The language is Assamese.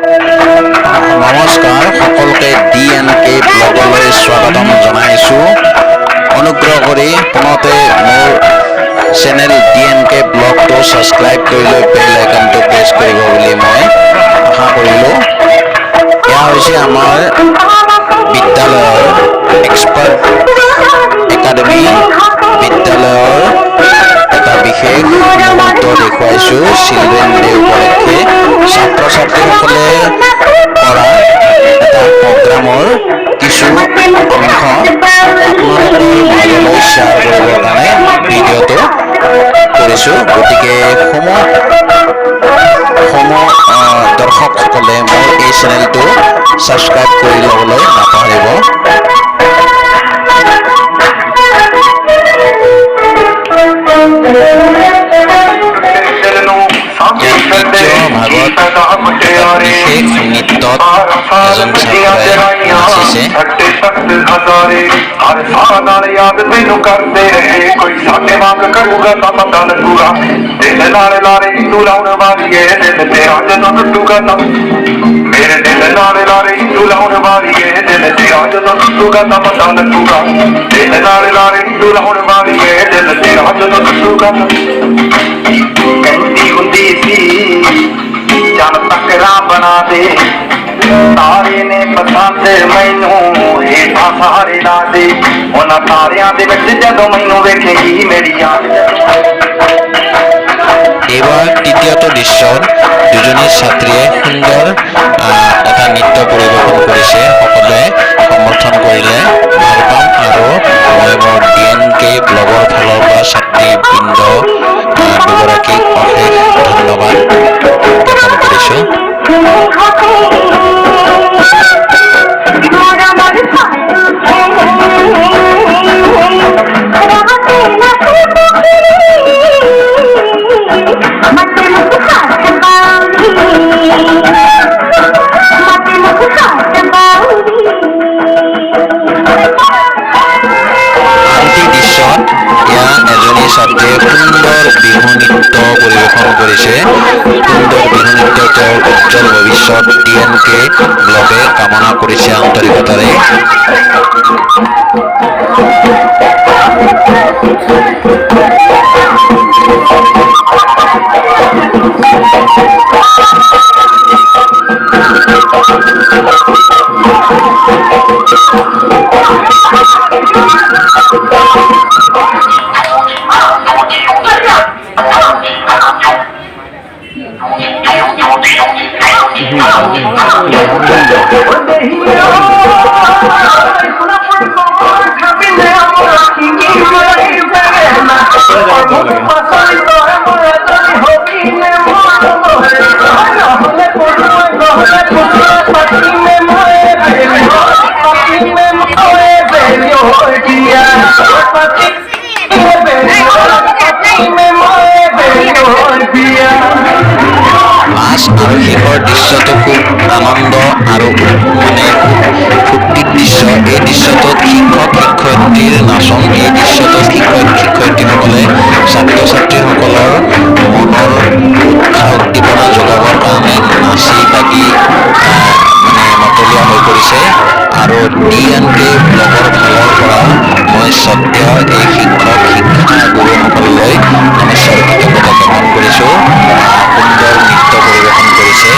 নমস্কাৰ সকলকে DNK ব্লগলৈ স্বাগতম জনাইছোঁ। অনুগ্ৰহ কৰি পুনতে মোৰ চেনেল DNK ব্লগটো ছাবস্ক্ৰাইব কৰি লৈ বেল আইকনটো প্ৰেছ কৰিব বুলি মই আশা কৰিলোঁ। এয়া হৈছে আমাৰ বিদ্যালয়ৰ এক্সপাৰ্ট একাডেমি বিদ্যালয়ৰ এটা বিশেষ মুহূৰ্ত দেখুৱাইছোঁ। চিলড্ৰেন ডে উপলক্ষে ছাত্ৰ ছাত্ৰীসকলে কৰা এটা প্ৰগ্ৰামৰ কিছু অংশ আপোনালোকৰ মাজলৈ শ্বেয়াৰ কৰিবৰ কাৰণে ভিডিঅ'টো কৰিছোঁ। গতিকে সমূহ দৰ্শকসকলে মোৰ এই চেনেলটো ছাবস্ক্ৰাইব কৰি ল'বলৈ নাপাহৰিব। ভাগত বিশেষ নৃত্যত এজন ছাত্ৰই নাচিছে। मेरे दिल नाले लारे हिंदू लाउन वाली है दिल तेरा जदों टूटूगा तां पता लगूगा दिल नाले लारे हिंदू लाउन वाली है दिल तेरा जदों टूटूगा कहती हुंदी सी जन तकरा बना दे तारे ने पसंद मैनू हेठां सहारे ला दे उन्हां तारियां दे विच जदों मैनू वेखेगी मेरी याद এইবাৰ তৃতীয়টো দৃশ্যত দুজনী ছাত্ৰীয়ে সুন্দৰ এটা নৃত্য পৰিৱেশন কৰিছে। সকলোৱে সমৰ্থন কৰিলে ভাল পাম আৰু মই মোৰ DNK ব্লগৰ ফালৰ পৰা ছাত্ৰীবৃন্দ দুগৰাকীক অশেষ ধন্যবাদ জ্ঞাপন কৰিছোঁ। ছাত্ৰীয়ে সুন্দৰ বিহু নৃত্য পৰিৱেশন কৰিছে। সুন্দৰ বিহু নৃত্যৰ তেওঁৰ উজ্জ্বল ভৱিষ্যত DNK ব্লগে কামনা কৰিছে আন্তৰিকতাৰে। লাষ্ট আৰু শেষৰ দৃশ্যটো খুব আনন্দ আৰু ফূৰ্তিৰ দৃশ্য। এই দৃশ্যটোত শিক্ষক শিক্ষয়িত্ৰীৰ নাচন, এই দৃশ্যটোত শিক্ষক শিক্ষয়িত্ৰীসকলে ছাত্ৰ ছাত্ৰীসকলৰ মনৰ উৎসাহ উদ্দীপনা যোগাবৰ কাৰণে নাচি বাগি মতলীয়া হৈ পৰিছে। আৰু DNK ব্লগৰ ফালৰ পৰা মই শ্ৰদ্ধেয় এই শিক্ষক শিক্ষাগুৰুসকললৈ নমস্কাৰ কৃতজ্ঞতা জ্ঞাপন কৰিছোঁ। সুন্দৰ নৃত্য পৰিৱেশন কৰিছে।